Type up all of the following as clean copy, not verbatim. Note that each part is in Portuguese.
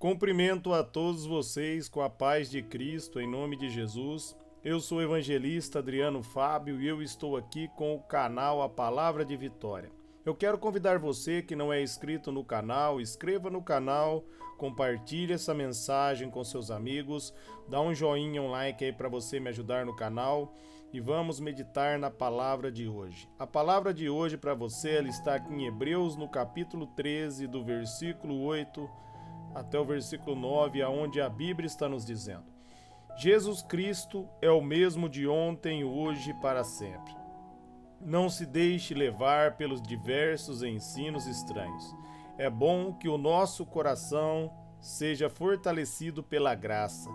Cumprimento a todos vocês com a paz de Cristo, em nome de Jesus. Eu sou o evangelista Adriano Fábio e eu estou aqui com o canal A Palavra de Vitória. Eu quero convidar você que não é inscrito no canal, inscreva no canal, compartilhe essa mensagem com seus amigos, dá um joinha, um like aí para você me ajudar no canal e vamos meditar na palavra de hoje. A palavra de hoje para você ela está aqui em Hebreus, no capítulo 13, do versículo 8 até o versículo 9, aonde a Bíblia está nos dizendo: Jesus Cristo é o mesmo de ontem, hoje e para sempre. Não se deixe levar pelos diversos ensinos estranhos. É bom que o nosso coração seja fortalecido pela graça,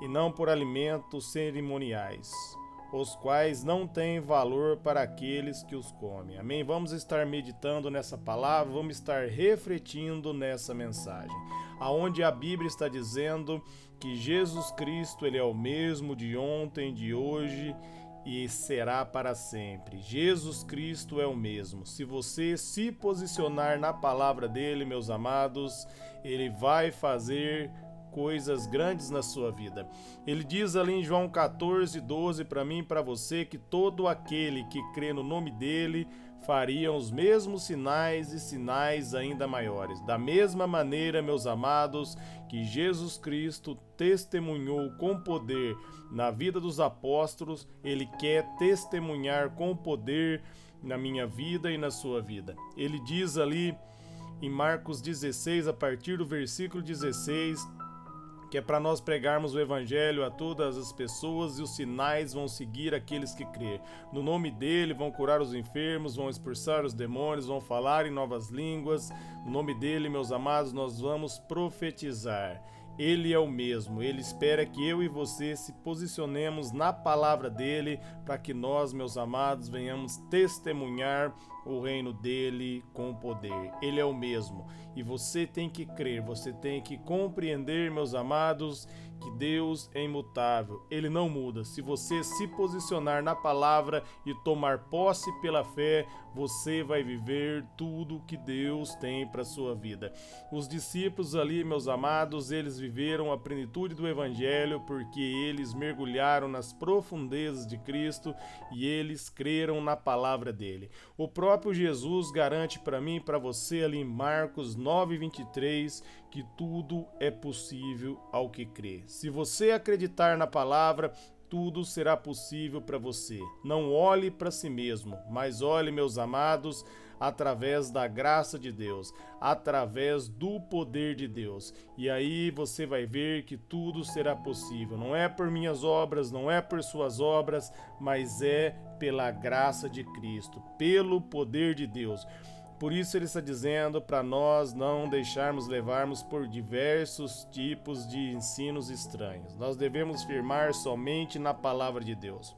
e não por alimentos cerimoniais, os quais não têm valor para aqueles que os comem. Amém? Vamos estar meditando nessa palavra, vamos estar refletindo nessa mensagem, aonde a Bíblia está dizendo que Jesus Cristo ele é o mesmo de ontem, de hoje e será para sempre. Jesus Cristo é o mesmo. Se você se posicionar na palavra dele, meus amados, ele vai fazer coisas grandes na sua vida. Ele diz ali em João 14:12 para mim e para você que todo aquele que crê no nome dele faria os mesmos sinais e sinais ainda maiores. Da mesma maneira, meus amados, que Jesus Cristo testemunhou com poder na vida dos apóstolos, ele quer testemunhar com poder na minha vida e na sua vida. Ele diz ali em Marcos 16, a partir do versículo 16, que é para nós pregarmos o evangelho a todas as pessoas e os sinais vão seguir aqueles que crêem. No nome dele vão curar os enfermos, vão expulsar os demônios, vão falar em novas línguas. No nome dele, meus amados, nós vamos profetizar. Ele é o mesmo, ele espera que eu e você se posicionemos na palavra dele para que nós, meus amados, venhamos testemunhar o reino dele com poder. Ele é o mesmo e você tem que crer, você tem que compreender, meus amados, que Deus é imutável, ele não muda. Se você se posicionar na palavra e tomar posse pela fé, você vai viver tudo que Deus tem para sua vida. Os discípulos ali, meus amados, eles viveram a plenitude do evangelho porque eles mergulharam nas profundezas de Cristo e eles creram na palavra dele. O próprio Jesus garante para mim e para você ali em Marcos 9:23 que tudo é possível ao que crê. Se você acreditar na palavra, tudo será possível para você. Não olhe para si mesmo, mas olhe, meus amados, através da graça de Deus, através do poder de Deus. E aí você vai ver que tudo será possível. Não é por minhas obras, não é por suas obras, mas é pela graça de Cristo, pelo poder de Deus. Por isso ele está dizendo para nós não deixarmos levarmos por diversos tipos de ensinos estranhos. Nós devemos firmar somente na palavra de Deus.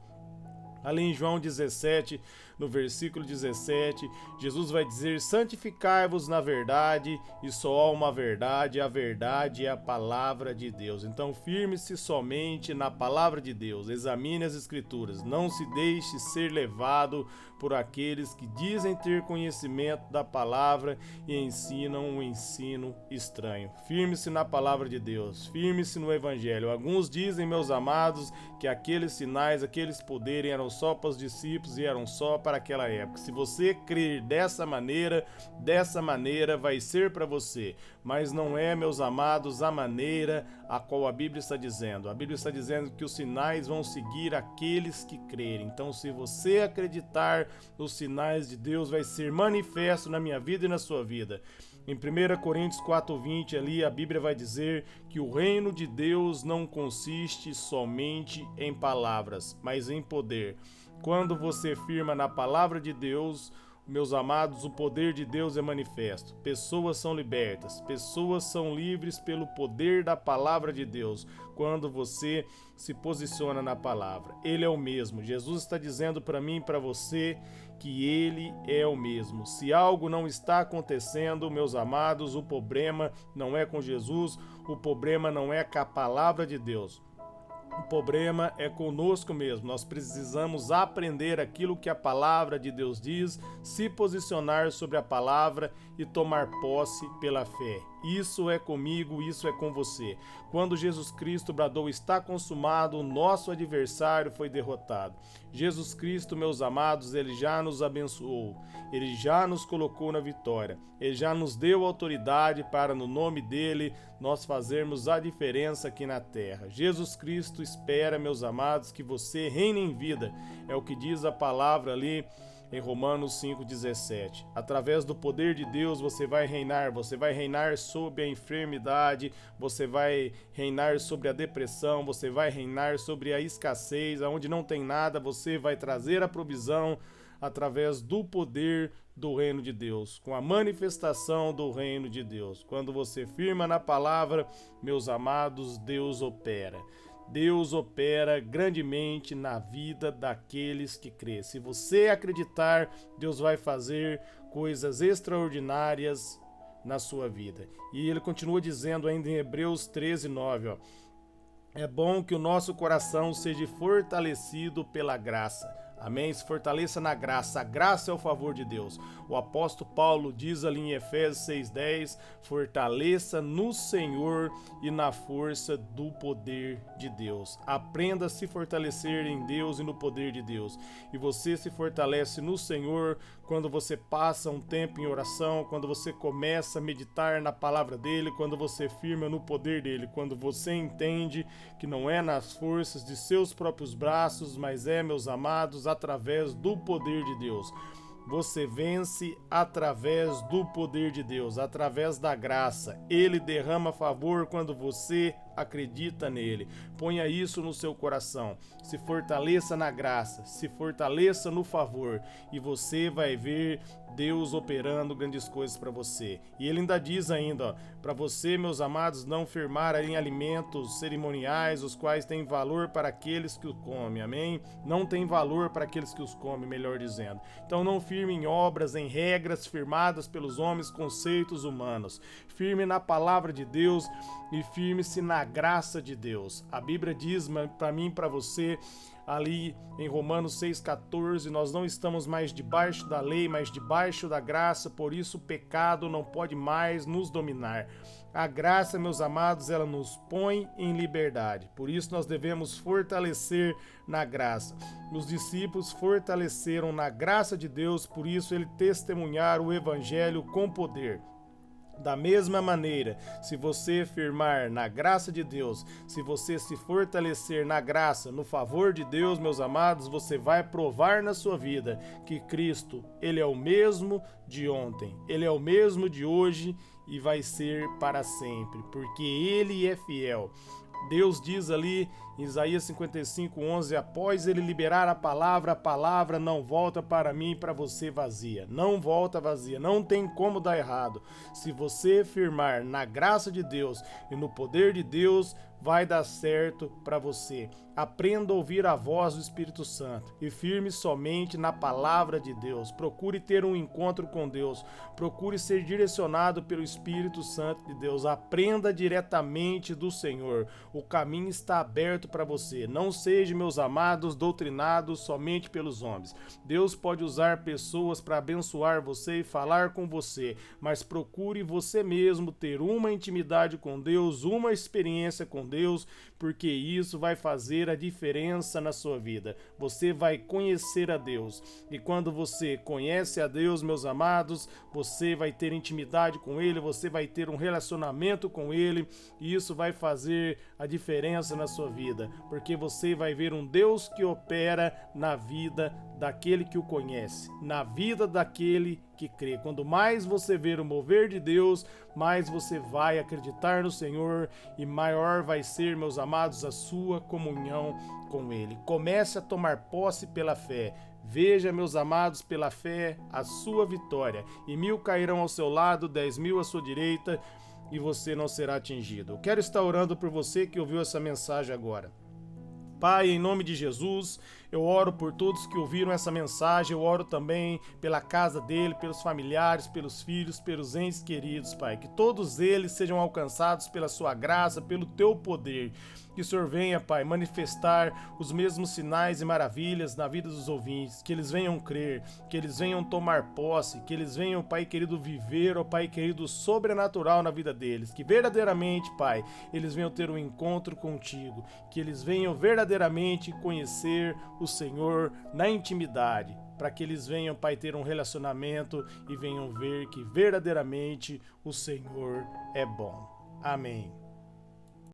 Ali em João 17, no versículo 17, Jesus vai dizer: santificai-vos na verdade, e só há uma verdade, a verdade é a palavra de Deus. Então firme-se somente na palavra de Deus, examine as escrituras, não se deixe ser levado por aqueles que dizem ter conhecimento da palavra e ensinam um ensino estranho. Firme-se na palavra de Deus, firme-se no evangelho. Alguns dizem, meus amados, que aqueles sinais, aqueles poderes eram só para os discípulos e eram só para aquela época. Se você crer dessa maneira vai ser para você. Mas não é, meus amados, a maneira a qual a Bíblia está dizendo. A Bíblia está dizendo que os sinais vão seguir aqueles que crerem. Então, se você acreditar, os sinais de Deus vai ser manifesto na minha vida e na sua vida. Em 1 Coríntios 4:20, ali a Bíblia vai dizer que o reino de Deus não consiste somente em palavras, mas em poder. Quando você firma na palavra de Deus, meus amados, o poder de Deus é manifesto. Pessoas são libertas, pessoas são livres pelo poder da palavra de Deus. Quando você se posiciona na palavra, ele é o mesmo. Jesus está dizendo para mim e para você que ele é o mesmo. Se algo não está acontecendo, meus amados, o problema não é com Jesus, o problema não é com a palavra de Deus. O problema é conosco mesmo. Nós precisamos aprender aquilo que a palavra de Deus diz, se posicionar sobre a palavra e tomar posse pela fé. Isso é comigo, isso é com você. Quando Jesus Cristo bradou está consumado, o nosso adversário foi derrotado. Jesus Cristo, meus amados, ele já nos abençoou, ele já nos colocou na vitória, ele já nos deu autoridade para, no nome dele, nós fazermos a diferença aqui na terra. Jesus Cristo espera, meus amados, que você reine em vida, é o que diz a palavra ali em Romanos 5,17. Através do poder de Deus você vai reinar sobre a enfermidade, você vai reinar sobre a depressão, você vai reinar sobre a escassez, aonde não tem nada, você vai trazer a provisão através do poder do reino de Deus, com a manifestação do reino de Deus. Quando você firma na palavra, meus amados, Deus opera. Deus opera grandemente na vida daqueles que crêem. Se você acreditar, Deus vai fazer coisas extraordinárias na sua vida. E ele continua dizendo ainda em Hebreus 13:9, é bom que o nosso coração seja fortalecido pela graça. Amém? Se fortaleça na graça. A graça é o favor de Deus. O apóstolo Paulo diz ali em Efésios 6:10, fortaleça no Senhor e na força do poder de Deus. Aprenda a se fortalecer em Deus e no poder de Deus. E você se fortalece no Senhor quando você passa um tempo em oração, quando você começa a meditar na palavra dele, quando você firma no poder dele, quando você entende que não é nas forças de seus próprios braços, mas é, meus amados, através do poder de Deus. Você vence através do poder de Deus, através da graça. Ele derrama favor quando você acredita nele. Ponha isso no seu coração. Se fortaleça na graça, se fortaleça no favor e você vai ver Deus operando grandes coisas para você. E ele ainda diz ainda, para você, meus amados, não firmar em alimentos cerimoniais, os quais têm valor para aqueles que os comem. Amém? Não tem valor para aqueles que os comem, melhor dizendo. Então não firme em obras, em regras firmadas pelos homens, conceitos humanos. Firme na palavra de Deus e firme-se na graça de Deus. A Bíblia diz para mim e para você, ali em Romanos 6,14, nós não estamos mais debaixo da lei, mas debaixo da graça, por isso o pecado não pode mais nos dominar. A graça, meus amados, ela nos põe em liberdade, por isso nós devemos fortalecer na graça. Os discípulos fortaleceram na graça de Deus, por isso eles testemunharam o evangelho com poder. Da mesma maneira, se você firmar na graça de Deus, se você se fortalecer na graça, no favor de Deus, meus amados, você vai provar na sua vida que Cristo, ele é o mesmo de ontem, ele é o mesmo de hoje e vai ser para sempre, porque ele é fiel. Deus diz ali em Isaías 55:11, após ele liberar a palavra não volta para mim e para você vazia. Não volta vazia, não tem como dar errado. Se você firmar na graça de Deus e no poder de Deus, vai dar certo para você. Aprenda a ouvir a voz do Espírito Santo e firme somente na palavra de Deus. Procure ter um encontro com Deus. Procure ser direcionado pelo Espírito Santo de Deus. Aprenda diretamente do Senhor. O caminho está aberto para você. Não seja, meus amados, doutrinados somente pelos homens. Deus pode usar pessoas para abençoar você e falar com você, mas procure você mesmo ter uma intimidade com Deus, uma experiência com Deus, porque isso vai fazer a diferença na sua vida. Você vai conhecer a Deus. E quando você conhece a Deus, meus amados, você vai ter intimidade com Ele, você vai ter um relacionamento com Ele, e isso vai fazer a diferença na sua vida, porque você vai ver um Deus que opera na vida daquele que o conhece, na vida daquele que crê. Quando mais você ver o mover de Deus, mais você vai acreditar no Senhor e maior vai ser, meus amados, a sua comunhão com Ele. Comece a tomar posse pela fé. Veja, meus amados, pela fé, a sua vitória. E 1000 cairão ao seu lado, 10.000 à sua direita, e você não será atingido. Eu quero estar orando por você que ouviu essa mensagem agora. Pai, em nome de Jesus, Eu oro por todos que ouviram essa mensagem, eu oro também pela casa dele, pelos familiares, pelos filhos, pelos entes queridos, Pai. Que todos eles sejam alcançados pela sua graça, pelo teu poder. Que o Senhor venha, Pai, manifestar os mesmos sinais e maravilhas na vida dos ouvintes, que eles venham crer, que eles venham tomar posse, que eles venham, Pai querido, viver, ó Pai querido, sobrenatural na vida deles, que verdadeiramente, Pai, eles venham ter um encontro contigo, que eles venham verdadeiramente conhecer o Senhor na intimidade, para que eles venham, Pai, ter um relacionamento e venham ver que verdadeiramente o Senhor é bom. Amém.